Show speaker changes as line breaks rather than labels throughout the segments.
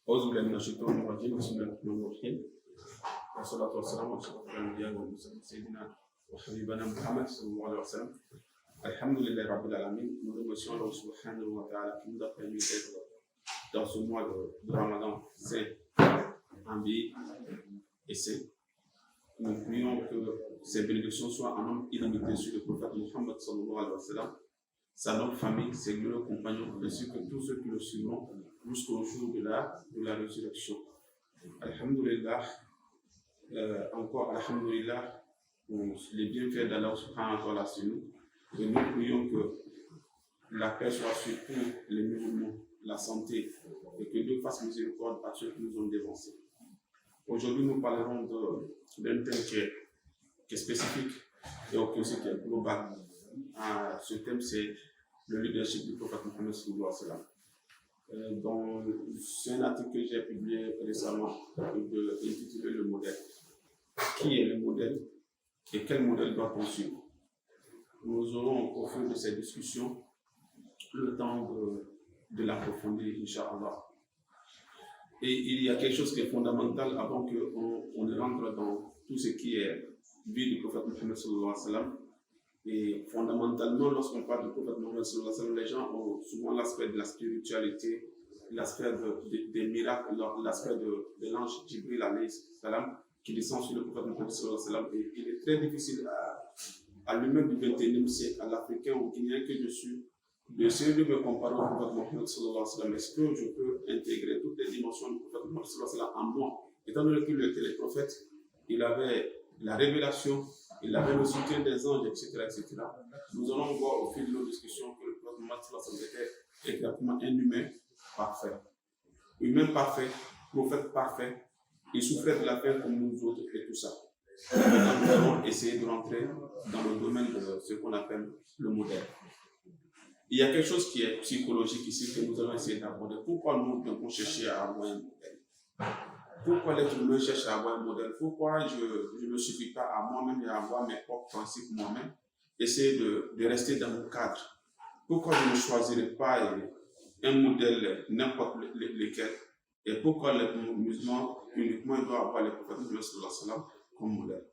أعوذ بالله من الشيطان الرجيم بسم الله الرحمن الرحيم والصلاة والسلام على أشرف الأنبياء والمرسلين سيدنا وحبيبنا محمد صلى الله عليه وسلم. Alhamdulillah Rabbil Alamin, nous remercions Allah subhanahu wa ta'ala qui nous a permis d'être dans ce mois de Ramadan saint, en vie et saint. Nous prions que ces bénédictions soient en nombre illimité sur le prophète Muhammad sallallahu alayhi wa sallam, sa noble famille, ses glorieux compagnons, ainsi que tous ceux qui le suivront jusqu'au jour de la résurrection. Alhamdulillah, encore Alhamdulillah, pour les bienfaits d'Allah subhanahu wa ta'ala sur nous. Et nous prions que la paix soit sur tous les musulmans, la santé, et que Dieu fasse miséricorde à ceux qui nous ont dévancés. Aujourd'hui, nous parlerons d'un thème qui est spécifique et aussi qui est global. Ce thème, c'est le leadership du prophète Mohammed sallallahu alayhi wa sallam. C'est un article que j'ai publié récemment intitulé Le modèle. Qui est le modèle et quel modèle doit-on suivre? Nous aurons au fil de ces discussions le temps de l'approfondir, Inch'Allah. Et il y a quelque chose qui est fondamental avant qu'on ne rentre dans tout ce qui est vie du prophète Mohammed sallallahu alayhi wa sallam. Et fondamentalement, lorsqu'on parle du prophète Mohammed sallallahu alayhi wa sallam, les gens ont souvent l'aspect de la spiritualité, l'aspect des miracles, l'aspect de l'ange Jibril alayhi salam qui descend sur le prophète Mohammed sallallahu alayhi wa sallam. Et il est très difficile à l'humain du 21e siècle, à l'Africain ou au Guinéen que je suis, d'essayer de me comparer au prophète Mohammed sallallahu alayhi wa sallam. Est-ce que je peux intégrer toutes les dimensions du prophète Mohammed sallallahu alayhi wa sallam en moi? Étant donné qu'il était le prophète, il avait la révélation, il avait le soutien des anges, etc., etc. Nous allons voir au fil de nos discussions que le prophète Mohammed sallallahu alayhi wa sallam était exactement un humain parfait. Humain parfait, prophète parfait, il souffrait de la peine comme nous autres et tout ça. Nous allons essayer de rentrer dans le domaine de ce qu'on appelle le modèle. Il y a quelque chose qui est psychologique ici que nous allons essayer d'aborder. Pourquoi nous devons chercher à avoir un modèle? Pourquoi l'être humain cherche à avoir un modèle? Pourquoi je ne me suffis pas à moi-même et à avoir mes propres principes moi-même? Essayer de rester dans mon cadre. Pourquoi je ne choisirais pas un modèle n'importe lequel? Et pourquoi les musulmans uniquement doivent avoir les prophètes sallallahu alayhi wa sallam comme modèle?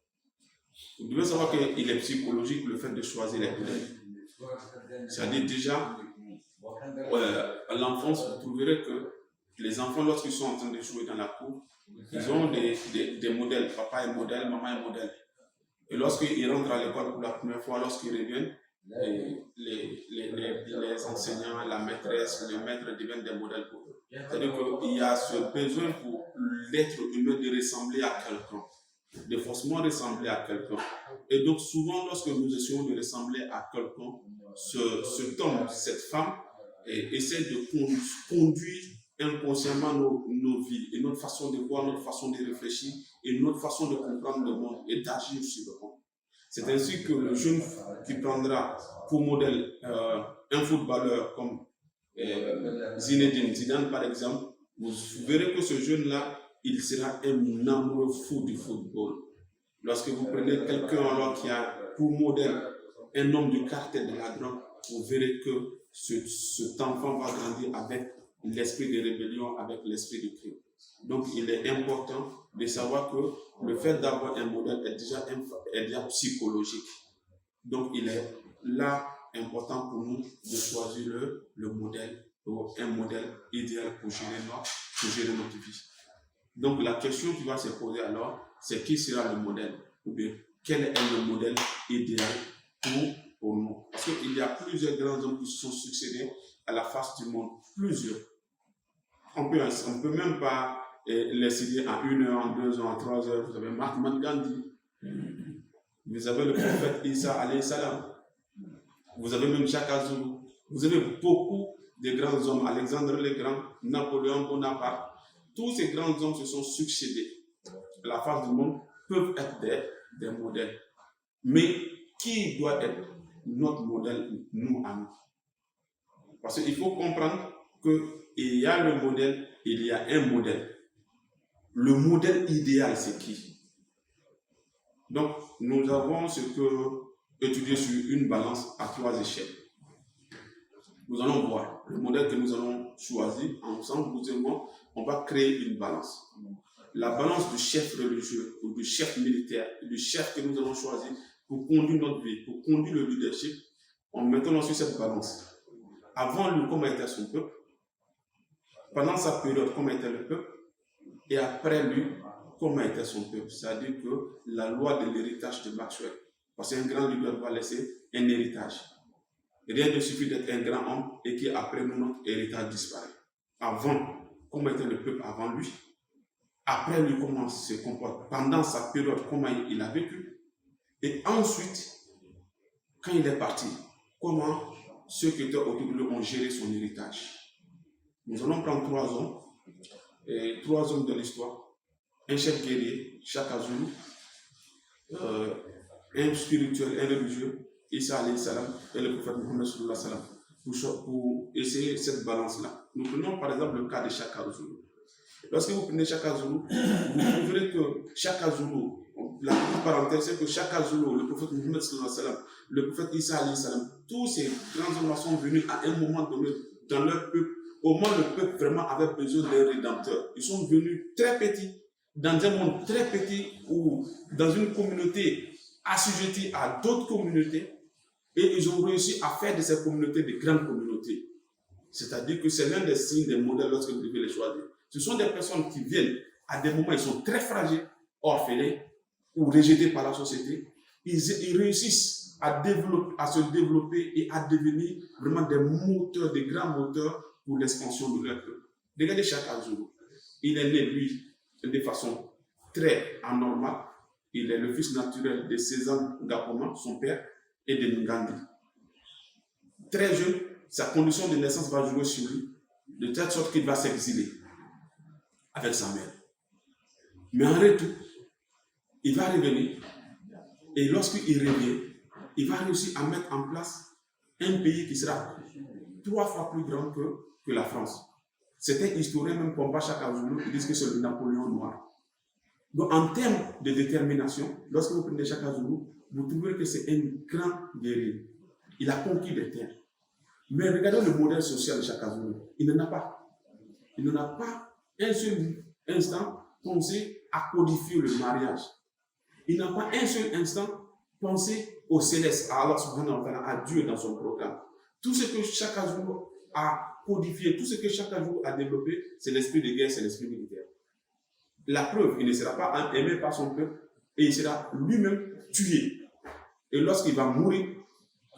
Vous devez savoir qu'il est psychologique le fait de choisir les modèles. C'est-à-dire déjà, à l'enfance, vous trouverez que les enfants, lorsqu'ils sont en train de jouer dans la cour, ils ont des modèles. Papa est modèle, maman est modèle. Et lorsqu'ils rentrent à l'école pour la première fois, lorsqu'ils reviennent, les enseignants, la maîtresse, le maître deviennent des modèles pour eux. C'est-à-dire qu'il y a ce besoin pour l'être humain de ressembler à quelqu'un, de forcément ressembler à quelqu'un. Et donc souvent, lorsque nous essayons de ressembler à quelqu'un, cet homme, cette femme, essaie de conduire inconsciemment nos vies et notre façon de voir, notre façon de réfléchir et notre façon de comprendre le monde et d'agir sur le monde. C'est ainsi que le jeune qui prendra pour modèle un footballeur comme Zinedine Zidane par exemple, vous verrez que ce jeune-là, il sera un amoureux fou du football. Lorsque vous prenez quelqu'un alors qui a pour modèle un homme du cartel de la drogue, vous verrez que cet enfant va grandir avec l'esprit de rébellion, avec l'esprit de crime. Donc il est important de savoir que le fait d'avoir un modèle est déjà psychologique. Donc il est là important pour nous de choisir le modèle, un modèle idéal pour gérer notre vie. Donc la question qui va se poser alors, c'est qui sera le modèle? Ou bien quel est le modèle idéal pour nous? Parce qu'il y a plusieurs grands hommes qui se sont succédés à la face du monde. Plusieurs. On peut même pas les citer en 1 heure, en 2 heures, en 3 heures. Vous avez Mahatma Gandhi. Vous avez le prophète Isa alayhi salam. Vous avez même Jacques Azou. Vous avez beaucoup de grands hommes. Alexandre le Grand, Napoléon Bonaparte. Tous ces grands hommes se sont succédés à la face du monde, peuvent être des modèles. Mais qui doit être notre modèle, nous à nous? Parce qu'il faut comprendre qu'il y a le modèle, il y a un modèle. Le modèle idéal, c'est qui? Donc, nous avons ce que étudier sur une balance à 3 échelles. Nous allons voir le modèle que nous allons choisir ensemble, vous et moi. on va créer une balance. La balance du chef religieux ou du chef militaire, du chef que nous allons choisir pour conduire notre vie, pour conduire le leadership, en mettant sur cette balance. Avant lui, comment était son peuple, pendant sa période, comment était le peuple, et après lui, comment était son peuple. C'est-à-dire que la loi de l'héritage de Maxwell, parce qu'un grand leader va laisser un héritage. Rien ne suffit d'être un grand homme et qu'après nous, notre héritage disparaît. Avant, comment était le peuple avant lui, après lui, comment il se comporte, pendant sa période, comment il a vécu, et ensuite, quand il est parti, comment ceux qui étaient autour de lui ont géré son héritage. Nous allons prendre 3 hommes de l'histoire, un chef guerrier, Shaka Zulu, un spirituel, un religieux, Isa alayhi salam, et le prophète Mohammed sallallahu alayhi wa sallam, pour essayer cette balance-là. Nous prenons par exemple le cas de Shaka Zulu. Lorsque vous prenez Shaka Zulu, vous trouverez que Shaka Zulu, la petite parenthèse, c'est que Shaka Zulu, le prophète Mohammed sallallahu alayhi wa sallam, le prophète Isa alayhi salam, tous ces grands hommes sont venus à un moment donné dans leur peuple, au moment où le peuple vraiment avait besoin d'un rédempteur. Ils sont venus très petits, dans un monde très petit, ou dans une communauté assujettie à d'autres communautés, et ils ont réussi à faire de ces communautés des grandes communautés. C'est-à-dire que c'est l'un des signes, des modèles lorsque vous devez les choisir. Ce sont des personnes qui viennent à des moments où ils sont très fragiles, orphelins ou rejetés par la société. Ils réussissent à se développer et à devenir vraiment des moteurs, des grands moteurs pour l'expansion de leur peuple. Regardez Shaka Zulu. Il est né, lui, de façon très anormale. Il est le fils naturel de César Ngapoma, son père, et de Ngandi. Très jeune, sa condition de naissance va jouer sur lui, de telle sorte qu'il va s'exiler avec sa mère. Mais en retour, il va revenir, et lorsqu'il revient, il va réussir à mettre en place un pays qui sera 3 fois plus grand que la France. Certains historiens, même Pompa Shaka Zulu, ils disent que c'est le Napoléon noir. Donc, en termes de détermination, lorsque vous prenez Shaka Zulu, vous trouverez que c'est un grand guerrier. Il a conquis des terres. Mais regardez le modèle social de Shaka Zulu. Il n'en a pas. Il n'en a pas un seul instant pensé à codifier le mariage. Il n'a pas un seul instant pensé au céleste, à Allah subhanahu wa ta'ala, à Dieu dans son programme. Tout ce que Shaka Zulu a codifié, tout ce que Shaka Zulu a développé, c'est l'esprit de guerre, c'est l'esprit militaire. La preuve, il ne sera pas aimé par son peuple et il sera lui-même tué. Et lorsqu'il va mourir,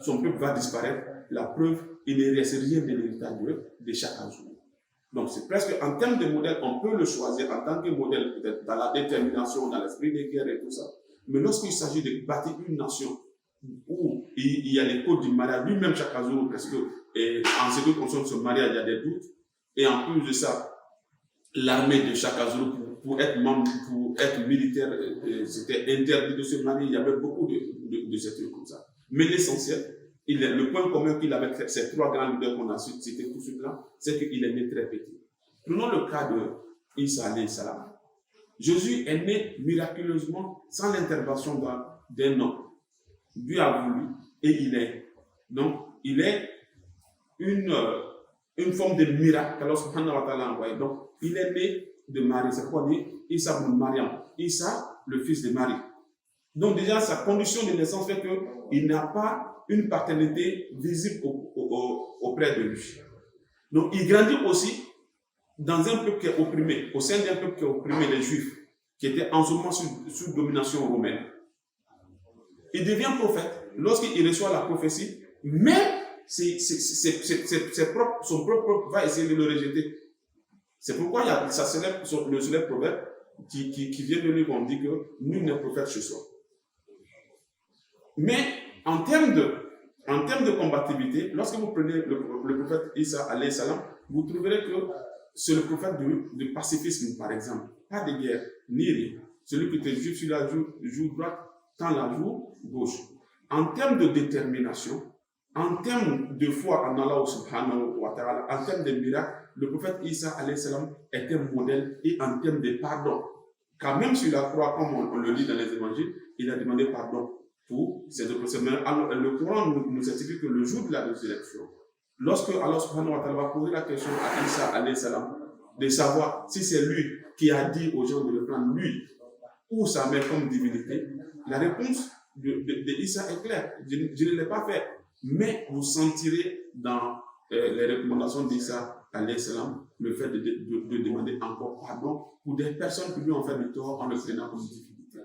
son peuple va disparaître. La preuve, il ne reste rien de l'héritage de Shaka Zulu. Donc c'est presque, en termes de modèle, on peut le choisir en tant que modèle, peut-être dans la détermination, dans l'esprit de guerre et tout ça. Mais lorsqu'il s'agit de bâtir une nation où il y a les codes du mariage, lui-même Shaka Zulu, parce que en ce qui concerne ce mariage, il y a des doutes. Et en plus de ça, l'armée de Shaka Zulu, pour être membre, pour être militaire, c'était interdit de se marier. Il y avait beaucoup de ces trucs comme ça. Mais l'essentiel, le point commun qu'il avait avec ces 3 grands leaders qu'on a cités tout de suite là, c'est qu'il est né très petit. Prenons le cas de Isa alayhi salam. Jésus est né miraculeusement sans l'intervention d'un homme. Dieu a voulu et il est. Donc, il est une forme de miracle qu'Allah subhanahu wa ta'ala a envoyé. Donc, il est né de Marie. C'est pourquoi on dit Isa ibn Maryam. Isa, le fils de Marie. Donc, déjà, sa condition de naissance fait qu'il n'a pas une paternité visible auprès de lui. Donc, il grandit aussi dans un peuple qui est opprimé, au sein d'un peuple qui est opprimé, les Juifs, qui étaient en ce moment sous domination romaine. Il devient prophète lorsqu'il reçoit la prophétie, mais son propre peuple va essayer de le rejeter. C'est pourquoi il y a le célèbre proverbe qui vient de lui, on dit que nul n'est prophète chez soi. Mais en termes de combativité, lorsque vous prenez le prophète Isa alayhi salam, vous trouverez que c'est le prophète de pacifisme, par exemple. Pas de guerre, ni rien. Celui qui était juif sur la joue droite, tend la joue gauche. En termes de détermination, en termes de foi en Allah subhanahu wa ta'ala, en termes de miracles, le prophète Isa alayhi salam est un modèle, et en termes de pardon. Car même sur la croix, comme on le lit dans les évangiles, il a demandé pardon pour ses oppresseurs. Mais le Coran nous certifie que le jour de la résurrection, lorsque Allah subhanahu wa ta'ala va poser la question à Isa alayhi salam, de savoir si c'est lui qui a dit aux gens de le prendre, lui, ou sa mère comme divinité, la réponse de Isa est claire. Je ne l'ai pas fait. Mais vous sentirez dans les recommandations d'Isa, alayhi salam, le fait de demander encore pardon pour des personnes qui lui ont fait du tort en le prenant comme divinité.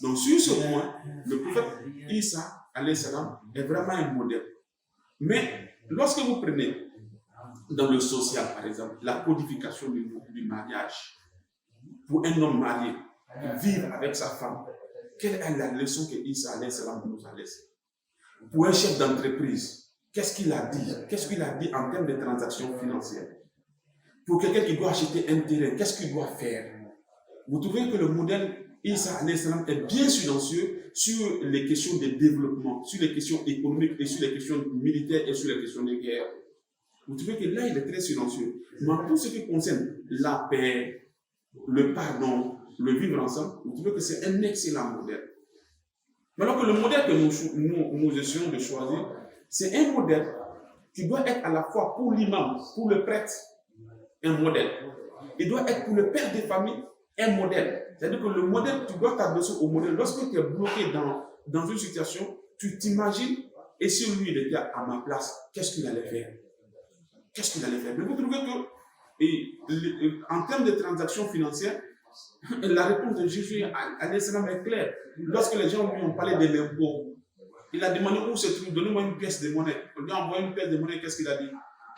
Donc, sur ce point, le prophète Isa, alayhi salam, est vraiment un modèle. Mais lorsque vous prenez dans le social, par exemple, la codification du mariage, pour un homme marié, vivre avec sa femme, quelle est la leçon que Isa alayhi salam nous a laissée? Pour un chef d'entreprise, qu'est-ce qu'il a dit? Qu'est-ce qu'il a dit en termes de transactions financières? Pour quelqu'un qui doit acheter un terrain, qu'est-ce qu'il doit faire? Vous trouvez que le modèle Isa alayhi salam est bien silencieux sur les questions de développement, sur les questions économiques et sur les questions militaires et sur les questions de guerre. Vous trouvez que là, il est très silencieux. Mais en tout ce qui concerne la paix, le pardon, le vivre ensemble, vous trouvez que c'est un excellent modèle. Mais alors que le modèle que nous essayons de choisir, c'est un modèle qui doit être à la fois pour l'imam, pour le prêtre, un modèle. Il doit être pour le père de famille, un modèle. C'est-à-dire que le modèle, tu dois t'adresser au modèle. Lorsque tu es bloqué dans une situation, tu t'imagines, et si lui il était à ma place, qu'est-ce qu'il allait faire? Qu'est-ce qu'il allait faire? Mais vous trouvez que, en termes de transactions financières, la réponse de Jésus alayhi salam est claire. Lorsque les gens lui ont parlé de l'impôt, il a demandé où se trouve, donnez-moi une pièce de monnaie. On lui a envoyé une pièce de monnaie, qu'est-ce qu'il a dit?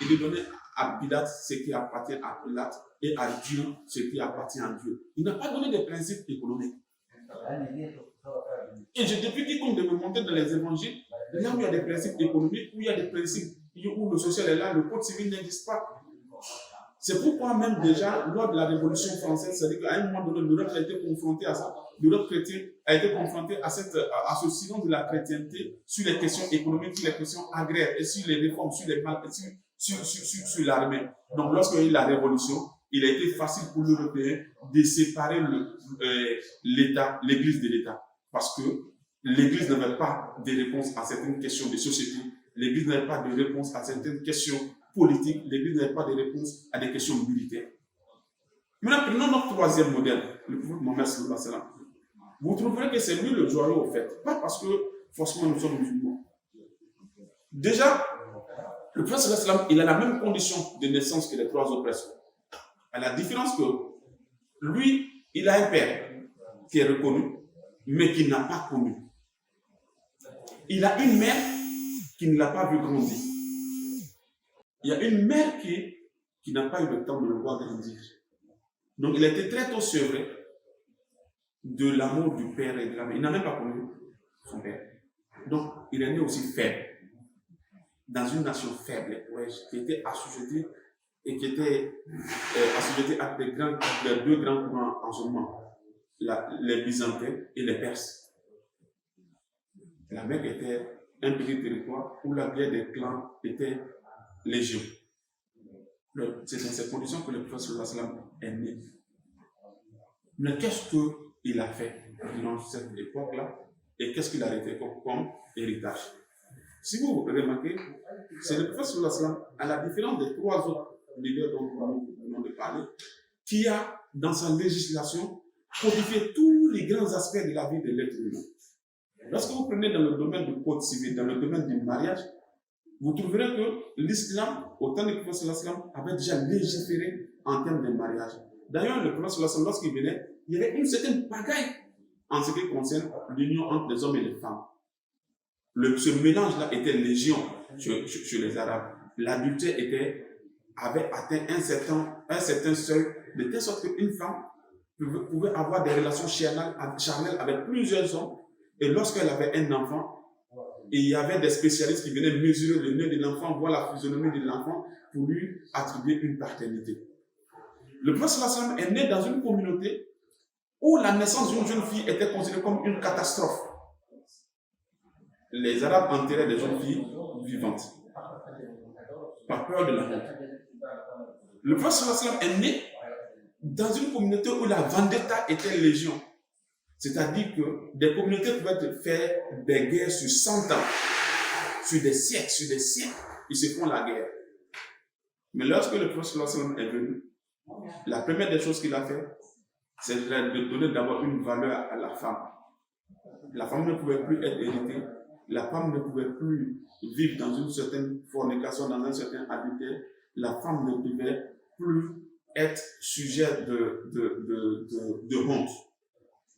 Il lui donnait à Pilate ce qui appartient à Pilate et à Dieu ce qui appartient à Dieu. Il n'a pas donné de principes économiques. Et depuis qu'il compte de me montrer dans les évangiles, là où il y a des principes économiques, où il y a des principes où le social est là, le code civil n'existe pas. C'est pourquoi même déjà, lors de la Révolution française, c'est-à-dire qu'à un moment donné, l'Europe a été confrontée à ça. L'Europe chrétienne a été confrontée à ce silence de la chrétienté sur les questions économiques, sur les questions agraires et sur les réformes, sur les sur l'armée. Donc, lorsqu'il y a eu la Révolution, il a été facile pour l'Européen de séparer l'État, l'Église de l'État. Parce que l'Église n'avait pas de réponse à certaines questions de société. L'Église n'avait pas de réponse à certaines questions politiques. L'Église n'avait pas de réponse à des questions militaires. Maintenant, prenons notre troisième modèle, le prophète Mohammed sallallahu alayhi wa sallam. Vous trouverez que c'est lui le joyau au fait. Pas parce que forcément nous sommes musulmans. Déjà, le prophète sallallahu alayhi wa sallam, il a la même condition de naissance que les trois autres personnes. À la différence que lui, il a un père qui est reconnu, mais qui n'a pas connu. Il a une mère qui ne l'a pas vu grandir. Il y a une mère qui n'a pas eu le temps de le voir grandir. Donc, il a été très tôt sevré de l'amour du père et de la mère. Il n'a même pas connu son père. Donc, il est né aussi faible, dans une nation faible, qui était assujettie et qui était assujettie à les deux grands courants en ce moment, les Byzantins et les Perses. La Mecque était un petit territoire où la guerre des clans était légion. C'est dans ces conditions que le prophète sallallahu alayhi wa sallam est né. Mais qu'est-ce qu'il a fait durant cette époque-là et qu'est-ce qu'il a été comme héritage? Si vous remarquez, c'est le prophète sallallahu alayhi wa sallam, à la différence des trois autres leaders dont nous venons de parler, qui a dans sa législation codifié tous les grands aspects de la vie de l'être humain. Lorsque vous prenez dans le domaine du code civil, dans le domaine du mariage, vous trouverez que l'islam, au temps du prophète sallallahu alayhi wa sallam, avait déjà légiféré en termes de mariage. D'ailleurs, le prophète sallallahu alayhi wa sallam, lorsqu'il venait, il y avait une certaine pagaille en ce qui concerne l'union entre les hommes et les femmes. Ce mélange-là était légion chez les Arabes. L'adultère avait atteint un certain seuil, de telle sorte qu'une femme pouvait avoir des relations charnelles avec plusieurs hommes. Et lorsqu'elle avait un enfant, il y avait des spécialistes qui venaient mesurer le nez de l'enfant, voir la physionomie de l'enfant pour lui attribuer une paternité. Le prophète sallallahu alayhi wa sallam est né dans une communauté où la naissance d'une jeune fille était considérée comme une catastrophe. Les Arabes enterraient des jeunes filles vivantes, par peur de la honte. Le prophète sallallahu alayhi wa sallam est né dans une communauté où la vendetta était légion. C'est-à-dire que des communautés pouvaient faire des guerres sur 100 ans, sur des siècles, ils se font la guerre. Mais lorsque le prophète sallallahu alayhi wa sallam est venu, La première des choses qu'il a fait, c'est de donner d'abord une valeur à la femme. La femme ne pouvait plus être héritée. La femme ne pouvait plus vivre dans une certaine fornication, dans un certain adultère. La femme ne devait plus être sujet de honte.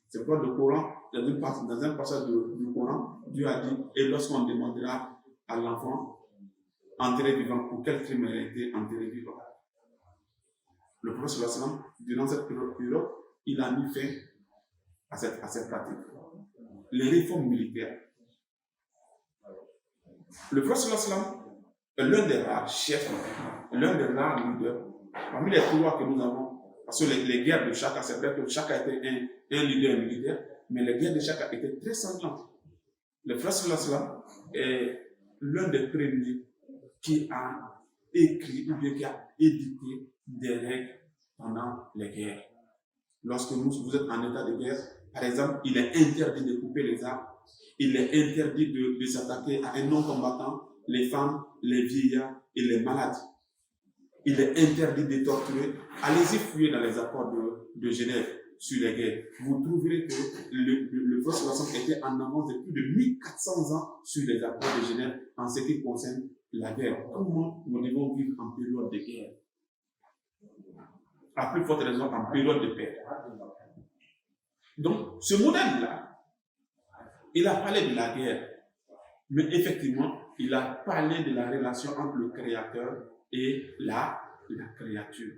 C'est pourquoi le Coran, dans un passage du Coran, Dieu a dit, et lorsqu'on demandera à l'enfant enterré vivant, pour quel crime il a été enterré vivant. Le prophète sallam, durant cette période, il a mis fin à cette pratique. Les réformes militaires. Le prophète sallam est l'un des rares chefs, l'un des rares leaders, parmi les trois que nous avons, parce que les guerres de Chaka, c'est vrai que Chaka était un leader militaire, mais les guerres de Chaka étaient très sanglantes. Le prophète sallam est l'un des premiers qui a écrit ou bien qui a édité des règles pendant les guerres. Lorsque vous êtes en état de guerre, par exemple, il est interdit de couper les armes, il est interdit de s'attaquer à un non-combattant, les femmes, les vieillards et les malades. Il est interdit de torturer. Allez-y fouiller dans les accords de Genève sur les guerres. Vous trouverez que le prophète était en avance de plus de 1400 ans sur les accords de Genève en ce qui concerne la guerre. Comment nous devons vivre en période de guerre? À plus forte raison, en période de paix. Donc, ce modèle-là, il a parlé de la guerre, mais effectivement, il a parlé de la relation entre le Créateur et la créature.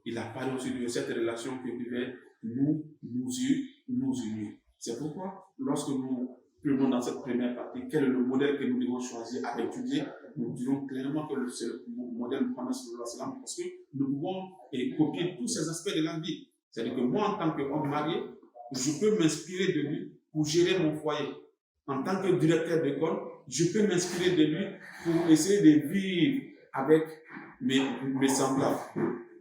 Il a parlé aussi de cette relation qui devait nous unir. C'est pourquoi, lorsque nous prenons dans cette première partie, quel est le modèle que nous devons choisir à étudier, nous dirons clairement que c'est le modèle de Muhammad sallallahu alayhi wa sallam, parce que nous pouvons copier tous ces aspects de la vie. C'est-à-dire que moi, en tant qu'homme marié, je peux m'inspirer de lui pour gérer mon foyer. En tant que directeur d'école, je peux m'inspirer de lui pour essayer de vivre avec mes semblables.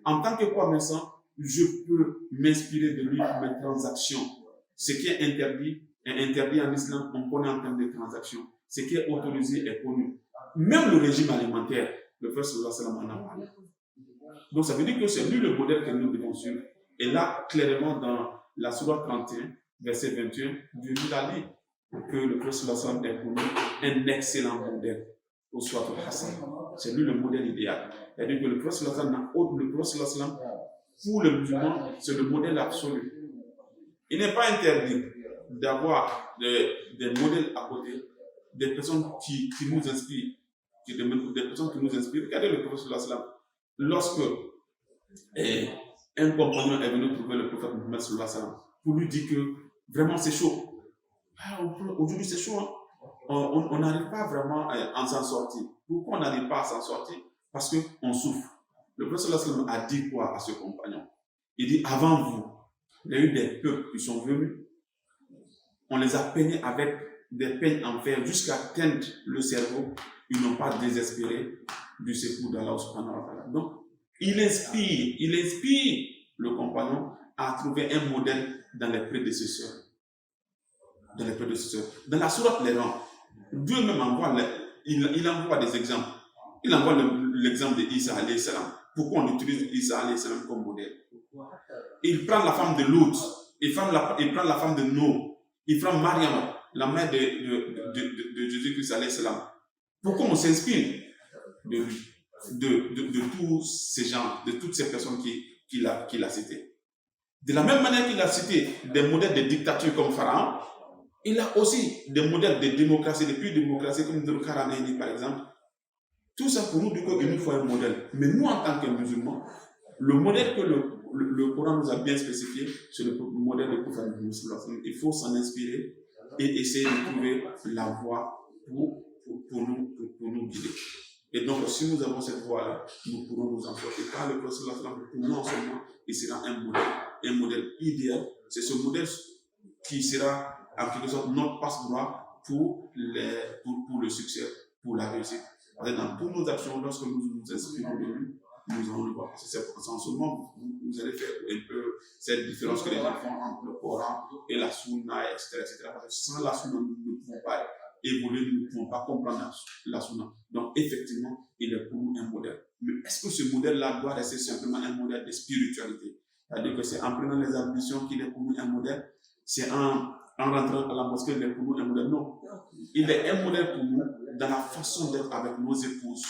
En tant que commerçant, je peux m'inspirer de lui pour mes transactions. Ce qui est interdit en islam, on connaît en termes de transactions. Ce qui est autorisé est connu. Même le régime alimentaire, le prophète sallallahu alayhi wa sallam en a parlé. Donc ça veut dire que c'est lui le modèle que nous devons suivre. Et là, clairement, dans la sourate 31, verset 21, Dieu nous a dit que le prophète sallallahu alayhi wa sallam est pour nous un excellent modèle. Au soit au Hassan. C'est lui le modèle idéal. C'est-à-dire que le prophète sallallahu alayhi wa sallam, pour le musulman, c'est le modèle absolu. Il n'est pas interdit d'avoir des modèles à côté, des personnes qui nous inspirent, des personnes qui nous inspirent. Regardez le prophète sallallahu alayhi wa sallam. Lorsque un compagnon est venu trouver le prophète Muhammad sallallahu alayhi wa sallam pour lui dire que vraiment c'est chaud. Aujourd'hui c'est chaud, hein? On n'arrive pas vraiment à s'en sortir. Pourquoi on n'arrive pas à s'en sortir? Parce qu'on souffre. Le prophète sallallahu alayhi wa sallam a dit quoi à ce compagnon? Il dit, avant vous, il y a eu des peuples qui sont venus, on les a peignés avec des peignes en fer jusqu'à teindre le cerveau. Ils n'ont pas désespéré du secours d'Allah subhanahu wa ta'ala. Donc, il inspire le compagnon à trouver un modèle dans les prédécesseurs. Dans la sourate Les Rangs, Dieu même envoie des exemples. Il envoie l'exemple d'Isa alayhi salam. Pourquoi on utilise Isa alayhi salam comme modèle? Il prend la femme de Lot, il prend la femme de Noé, il prend Mariam, la mère de Jésus-Christ alayhi salam. Pourquoi on s'inspire de lui, de tous ces gens, de toutes ces personnes qu'il a citées? De la même manière qu'il a cité des modèles de dictature comme Pharaon, il a aussi des modèles de démocratie, de plus démocratie comme Dhul-Qarnayn par exemple. Tout ça pour nous dire qu'il nous faut un modèle. Mais nous, en tant que musulmans, le modèle que le Coran nous a bien spécifié, c'est le modèle de prophète Muhammad. Il faut s'en inspirer et essayer de trouver la voie pour nous guider. Et donc, si nous avons cette voie-là, nous pourrons nous en sortir. Car le prophète, pour nous en seulement, il sera un modèle idéal. C'est ce modèle qui sera en quelque sorte notre passe-droit pour le succès, pour la réussite. Dans toutes nos actions, lorsque nous nous inspirons de lui, nous allons le voir. C'est en ce moment vous allez faire un peu cette différence que les gens font entre le Coran et la Sunna, etc. Sans la Sunna, nous ne pouvons pas évoluer, nous ne pouvons pas comprendre la Sunna. Donc, effectivement, il est pour nous un modèle. Mais est-ce que ce modèle-là doit rester simplement un modèle de spiritualité? C'est-à-dire que c'est en prenant les ambitions qu'il est pour nous un modèle, c'est en rentrant à la mosquée qu'il est pour nous un modèle. Non. Il est un modèle pour nous dans la façon d'être avec nos épouses.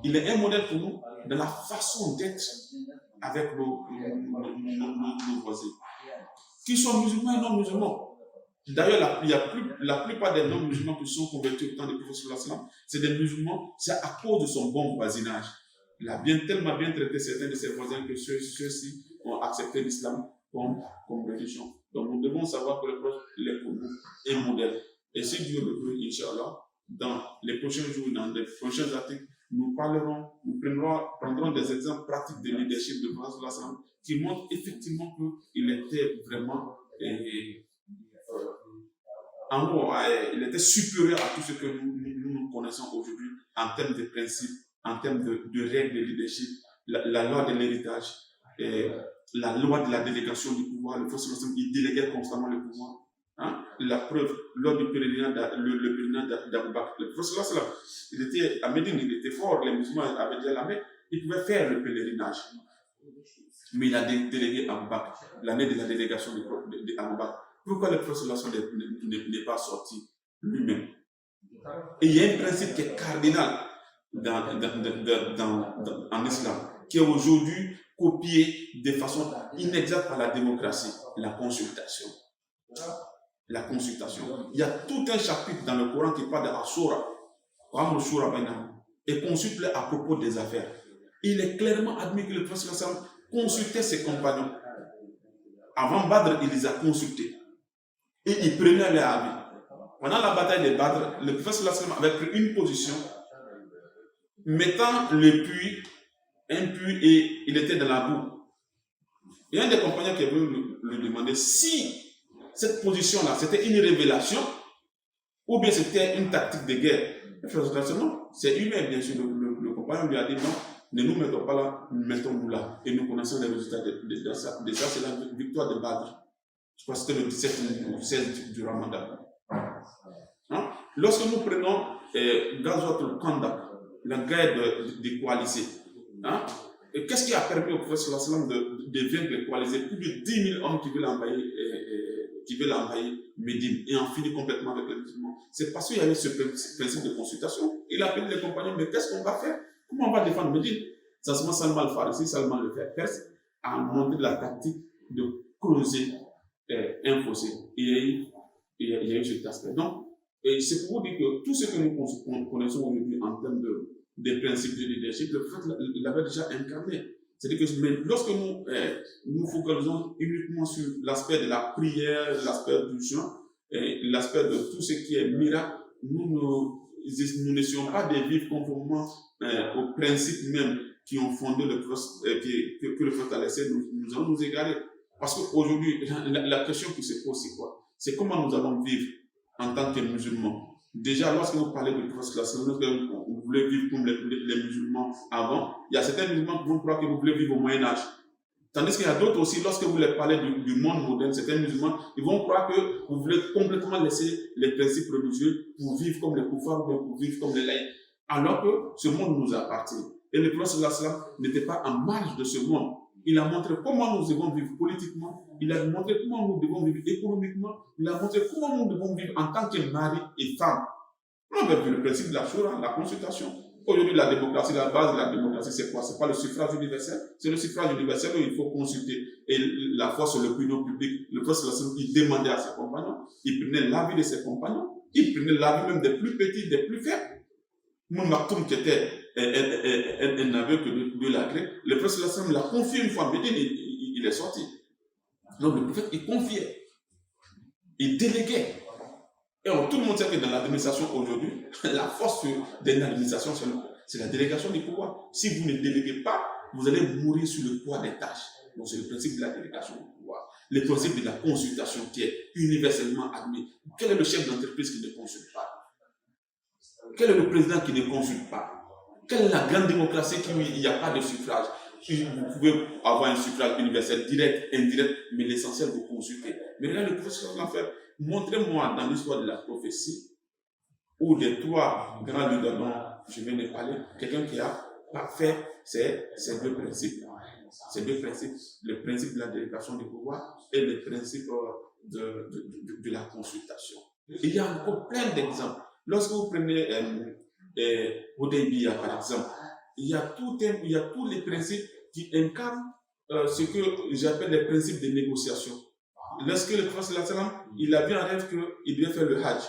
Il est un modèle pour nous dans la façon d'être avec nos voisins, qui sont musulmans et non musulmans. D'ailleurs, la plupart des non-musulmans qui sont convertis au temps du prophète, c'est des musulmans, c'est à cause de son bon voisinage. Il a tellement bien traité certains de ses voisins que ceux-ci ont accepté l'islam comme religion. Donc nous devons savoir que le prophète est pour nous un modèle. Et si Dieu le veut, Inch'Allah, dans les prochains jours, dans les prochains articles, nous prendrons des exemples pratiques de leadership de prophète qui montrent effectivement qu'il était vraiment en gros, il était supérieur à tout ce que nous connaissons aujourd'hui en termes de principes, en termes de règles de leadership, la loi de l'héritage, la loi de la délégation du pouvoir. Le prophète, il déléguait constamment le pouvoir. Hein? La preuve, lors du pèlerinage, le pèlerinage d'Abou Bakr, le prophète, il était à Médine, il était fort, les musulmans avaient déjà la main, il pouvait faire le pèlerinage. Mais il a délégué Abou Bakr, l'année de la délégation d'Abou Bakr. Pourquoi le prophète n'est pas sorti lui-même? Et il y a un principe qui est cardinal en islam, qui est aujourd'hui copié de façon inexacte par la démocratie, la consultation. La consultation. Il y a tout un chapitre dans le Coran qui parle de Ashura, et consulte à propos des affaires. Il est clairement admis que le prophète consultait ses compagnons. Avant Badr, il les a consultés. Et il prenait leur avis. Pendant la bataille de Badr, le prophète avait pris une position, mettant le puits, un puits, et il était dans la boue. Il y a un des compagnons qui est venu lui demander si cette position-là, c'était une révélation ou bien c'était une tactique de guerre. Le prophète non, c'est humain, bien sûr. Le compagnon lui a dit non, ne nous mettons pas là, mettons-nous là. Et nous connaissons les résultats de ça. Déjà, c'est la victoire de Badr. Je crois que c'était le 17 ou 16 du Ramadan. Hein? Lorsque nous prenons Ghazwatul Khandaq, la guerre des coalisés, hein? Et qu'est-ce qui a permis au prophète de vaincre les coalisés? Plus de 10 000 hommes qui veulent envahir Médine et en finir complètement avec les musulmans. C'est parce qu'il y avait ce principe de consultation. Il a appelé les compagnons, mais qu'est-ce qu'on va faire? Comment on va défendre Médine? Salman al-Farisi, Salman le Perse, a montré la tactique de creuser un fossé. Et il y a eu cet aspect. Donc, c'est pour vous dire que tout ce que nous connaissons aujourd'hui en termes des principes de leadership, le prophète l'avait déjà incarné. C'est-à-dire que lorsque nous focalisons uniquement sur l'aspect de la prière, l'aspect du jeûne, l'aspect de tout ce qui est miracle, nous n'essayons pas de vivre conformément aux principes même qui ont fondé le prophète, que le prophète a laissé, nous allons nous égarer. Parce qu'aujourd'hui, la question qui se pose, c'est quoi? C'est comment nous allons vivre en tant que musulmans. Déjà, lorsque vous parlez du prophète, vous voulez vivre comme les musulmans avant, il y a certains musulmans qui vont croire que vous voulez vivre au Moyen-Âge. Tandis qu'il y a d'autres aussi, lorsque vous les parlez du monde moderne, certains musulmans, ils vont croire que vous voulez complètement laisser les principes religieux pour vivre comme les koufars ou pour vivre comme les laïcs. Alors que ce monde nous appartient. Et le prophète n'était pas en marge de ce monde. Il a montré comment nous devons vivre politiquement, il a montré comment nous devons vivre économiquement, il a montré comment nous devons vivre en tant que mari et femme. On a vu le principe de la Shura, la consultation. Aujourd'hui, la démocratie, la base de la démocratie, c'est quoi? C'est pas le suffrage universel. C'est le suffrage universel où il faut consulter. Et la fois sur l'opinion publique, le prophète, il demandait à ses compagnons, il prenait l'avis de ses compagnons, il prenait l'avis même des plus petits, des plus faibles. Mon Maktoum, qui était un aveu de la Grèce, le prophète l'a confié une fois, mais il est sorti. Donc le prophète, il confiait, il déléguait. Et tout le monde sait que dans l'administration aujourd'hui, la force d'une administration, c'est la délégation du pouvoir. Si vous ne déléguez pas, vous allez mourir sur le poids des tâches. Donc c'est le principe de la délégation du pouvoir. Le principe de la consultation qui est universellement admis. Quel est le chef d'entreprise qui ne consulte pas? Quel est le président qui ne consulte pas? Quelle est la grande démocratie qui, il n'y a pas de suffrage? Vous pouvez avoir un suffrage universel direct, indirect, mais l'essentiel, vous consultez. Mais là, le professeur l'a fait. Montrez-moi dans l'histoire de la prophétie, ou des trois grands leaders dont je viens de parler, quelqu'un qui a pas faire ces deux principes. Ces deux principes, le principe de la délégation du pouvoir et le principe de la consultation. Il y a encore plein d'exemples. Lorsque vous prenez Hudaybiya, par exemple, il y a tous les principes qui incarnent ce que j'appelle les principes de négociation. Lorsque le prophète il a vu un rêve qu'il devait faire le Hajj,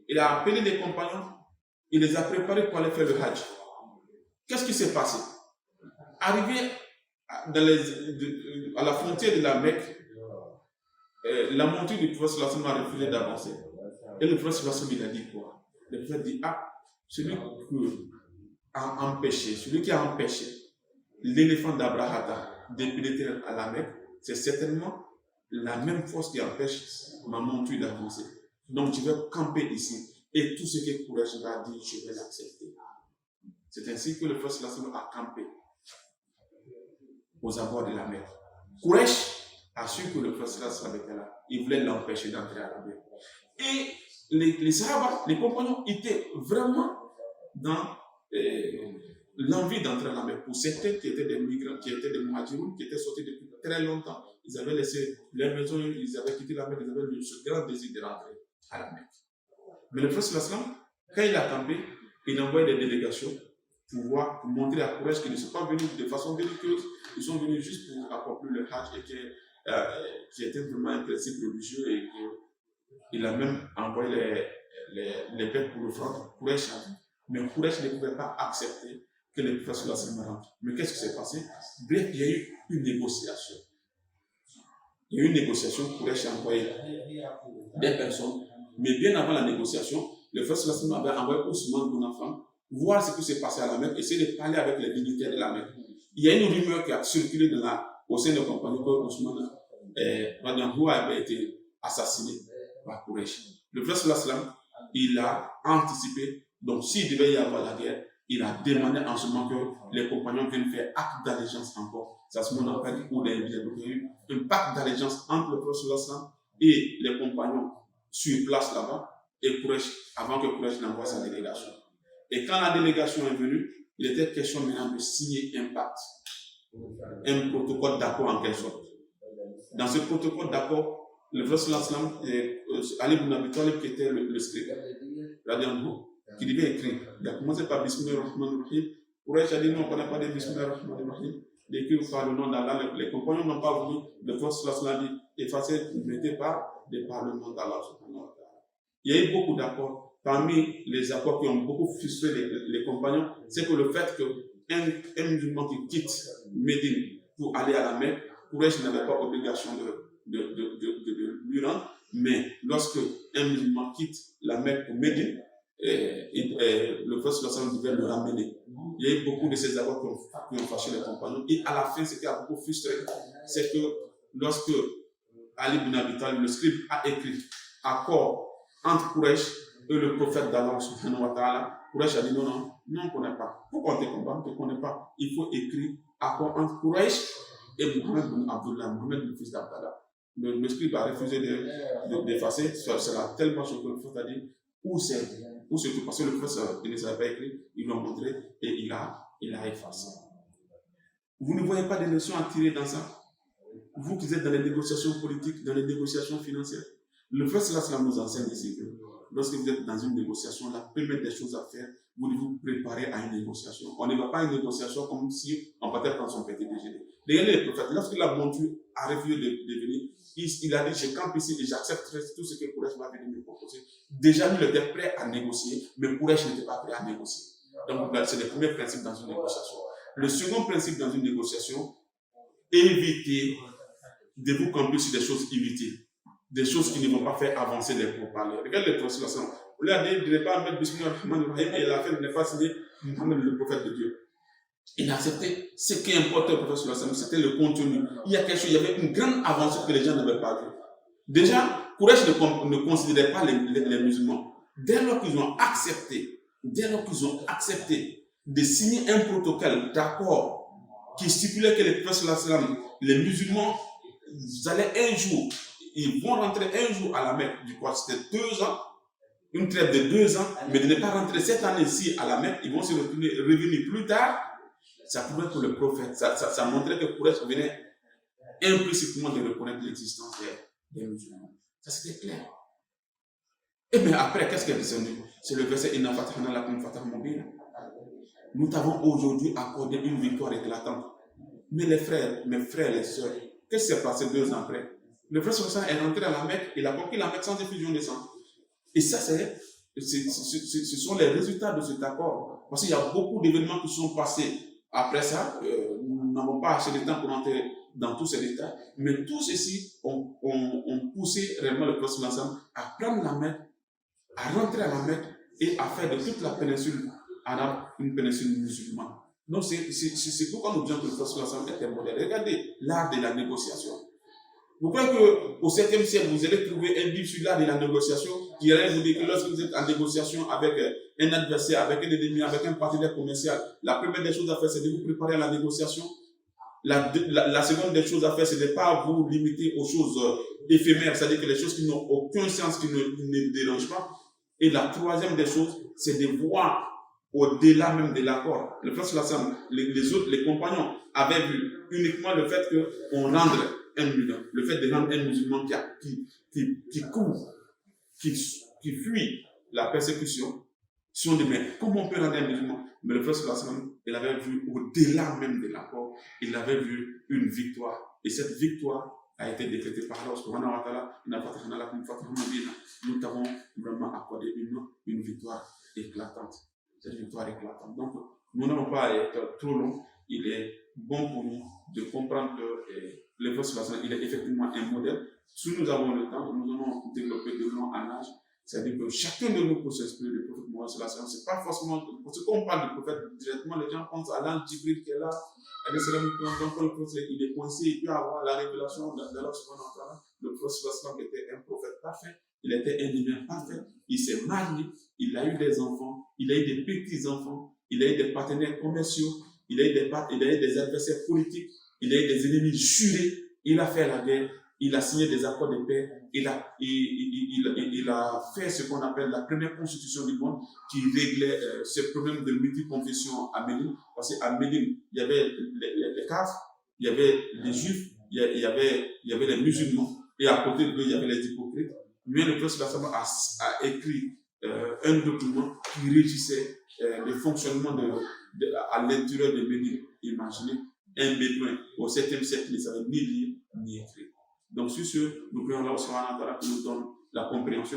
il a appelé les compagnons, il les a préparés pour aller faire le Hajj. Qu'est-ce qui s'est passé? Arrivé à la frontière de la Mecque, la monture du prophète a refusé d'avancer. Et le prophète il a dit quoi? Le prophète dit, celui qui a empêché l'éléphant d'Abrahata de pénétrer à la Mecque, c'est certainement la même force qui empêche ma monture d'avancer. Donc je vais camper ici et tout ce que Quraysh va dire, je vais l'accepter. C'est ainsi que le prophète a campé aux abords de la Mecque. Quraysh a su que le prophète était là. Il voulait l'empêcher d'entrer à la Mecque. Et les Sahaba, les compagnons, étaient vraiment dans l'envie d'entrer à la Mecque. Pour certains qui étaient des migrants, qui étaient des muhajiroun, qui étaient sortis depuis très longtemps, ils avaient laissé leur maison, ils avaient quitté la Mecque, ils avaient ce grand désir de rentrer à la Mecque. Mais le prophète, quand il a campé, il a envoyé des délégations pour montrer à Quraysh qu'ils ne sont pas venus de façon belliqueuse, ils sont venus juste pour accomplir le Hajj et qui était vraiment un principe religieux et qu'il a même envoyé les bêtes pour l'offrande. Quraysh a vu. Mais Quraysh ne pouvait pas accepter que le prophète rentre. Mais qu'est-ce qui s'est passé? Bref, il y a eu une négociation. Il y a eu une négociation, Quraysh a envoyé des personnes, mais bien avant la négociation, le prophète avait envoyé Ousmane Ibn Affan voir ce qui s'est passé à la Mecque, essayer de parler avec les dignitaires de la Mecque. Il y a une rumeur qui a circulé au sein de la compagnie que Ousmane avait été assassiné par Quraysh. Le prophète il a anticipé, donc s'il devait y avoir la guerre, il a demandé en ce moment que les compagnons viennent faire acte d'allégeance encore. C'est à ce moment qu'on appelle Hudaybiya. Donc il y a eu un pacte d'allégeance entre le prophète et les compagnons sur place là-bas, et Quraysh, avant que Quraysh n'envoie sa délégation. Et quand la délégation est venue, il était question maintenant de signer un pacte, un protocole d'accord en quelque sorte. Dans ce protocole d'accord, le prophète Ali ibn Abi Talib, qui était le scribe, qui devait écrire, il a commencé par Bismillah ar-Rahman ar-Rahim. Quraysh a dit non, on ne connaît pas de Bismillah ar-Rahman ar-Rahim. D'écrire par le nom d'Allah, les compagnons n'ont pas voulu. Le prophète a dit effacez, mettez par le nom d'Allah. Il y a eu beaucoup d'accords. Parmi les accords qui ont beaucoup frustré les compagnons, c'est que le fait qu'un musulman qui quitte Médine pour aller à la Mecque, Quraysh n'avait pas obligation de lui rendre, mais lorsque un musulman quitte la Mecque pour Médine, le prophète devait le ramener. Il y a eu beaucoup de ces accords qui ont fâché les compagnons, et à la fin, ce qui a beaucoup frustré, c'est que lorsque Ali ibn Abi Talib, le scribe, a écrit accord entre Quraysh et le prophète d'Allah subhanahu wa ta'ala, Quraysh a dit non, on ne connaît pas. Pourquoi on ne te connaît pas? Il faut écrire accord entre Quraysh et Mohamed ibn Abdullah, Mohamed le fils d'Abdallah. Le scribe a refusé d'effacer, cela tellement choqué que le prophète a dit où c'est tout, parce que le prophète ne savait pas écrit, ils l'ont montré et il a effacé. Vous ne voyez pas de leçons à tirer dans ça? Vous qui êtes dans les négociations politiques, dans les négociations financières, le prophète nous enseigne ici que lorsque vous êtes dans une négociation, la première des choses à faire, vous devez vous préparer à une négociation. On ne va pas à une négociation comme si on partait prendre son petit déjeuner. Regardez les prophètes, lorsque la monture a refusé de venir, il a dit je campe ici et j'accepterai tout ce que Quraysh va venir me proposer. Déjà, lui, il était prêt à négocier, mais Quraysh n'était pas prêt à négocier. Donc, c'est le premier principe dans une négociation. Le second principe dans une négociation, évitez de vous camper sur des choses inutiles. Des choses qui ne vont pas faire avancer les pourparlers. Regardez le prophète. On lui a dit de ne pas mettre Bismillah ar-Rahman ar-Rahim et la fin de ne pas signer Mohammed le prophète de Dieu. Il a accepté ce qui importait au prophète, c'était le contenu. Il y a quelque chose, il y avait une grande avancée que les gens n'avaient pas vue. Déjà, Quraysh ne considérait pas les musulmans. Dès lors qu'ils ont accepté de signer un protocole d'accord qui stipulait que les musulmans allaient un jour, ils vont rentrer un jour à la Mecque, du coup c'était 2 ans, une trêve de 2 ans, mais de ne pas rentrer cette année-ci à la Mecque, ils vont se revenir plus tard. ça prouvait que le prophète, ça montrait que Quraysh venait implicitement de reconnaître l'existence des musulmans. Ça, c'était clair. Et bien après, qu'est-ce qui est descendu? C'est le verset Inna fatahna lakum fathan mubina. Nous t'avons aujourd'hui accordé une victoire éclatante. Mais mes frères, les sœurs, qu'est-ce qui s'est passé 2 ans après? Le frère Sosan est rentré à la Mecque, il a conquis la Mecque sans effusion de sang. Et ça, ce sont les résultats de cet accord. Parce qu'il y a beaucoup d'événements qui sont passés après ça. Nous n'avons pas assez de temps pour entrer dans tous ces détails. Mais tout ceci ont poussé réellement le prophète Sosan à prendre la Mecque, à rentrer à la Mecque et à faire de toute la péninsule arabe une péninsule musulmane. Donc, c'est pourquoi nous disons que le prophète était modèle. Regardez l'art de la négociation. Vous croyez qu'au 7e siècle, vous allez trouver un livre sur l'art de la négociation qui allait vous dire que lorsque vous êtes en négociation avec un adversaire, avec un ennemi, avec un partenaire commercial, la première des choses à faire, c'est de vous préparer à la négociation. La seconde des choses à faire, c'est de ne pas vous limiter aux choses éphémères, c'est-à-dire que les choses qui n'ont aucun sens, qui ne dérangent pas. Et la troisième des choses, c'est de voir au-delà même de l'accord. Le prophète les compagnons avaient vu uniquement le fait qu'on rende un musulman, le fait de rendre un musulman qui court, qui fuit la persécution. Si on dit, mais comment on peut rendre un musulman? Mais le prophète il avait vu au-delà même de l'accord, il avait vu une victoire. Et cette victoire a été décrétée par Allah subhanahu wa ta'ala. Nous t'avons vraiment accordé une victoire éclatante. Cette victoire éclatante. Donc, nous n'allons pas être trop long. Il est bon pour nous de comprendre que le prophète il est effectivement un modèle. Si nous avons le temps, nous allons développer de long en âge. C'est-à-dire que chacun de nous peut s'inspirer du prophète Mohammed. C'est pas forcément. Parce que quand on parle du prophète directement, les gens pensent à l'ange Jibril qui est là. Donc, le prophète, il est coincé, il peut avoir la révélation d'Allah subhanahu wa ta'ala. Le prophète était un prophète parfait. Il était un humain parfait. Il s'est marié. Il a eu des enfants. Il a eu des petits-enfants. Il a eu des partenaires commerciaux. Il a eu des adversaires politiques. Il a eu des ennemis jurés. Il a fait la guerre. Il a signé des accords de paix. Il a fait ce qu'on appelle la première constitution du monde qui réglait ce problème de multiconfession à Médine. Parce qu'à Médine, il y avait les Kafs, il y avait les Juifs, il y avait les musulmans. Et à côté d'eux, il y avait les hypocrites. Mais le prophète a écrit un document qui régissait le fonctionnement à l'intérieur de Médine. Imaginez, un bédouin au 7e siècle, il ne savait ni lire ni écrire. Donc, sur ce, nous prions Allah subhanahu wa ta'ala qui nous donne la compréhension.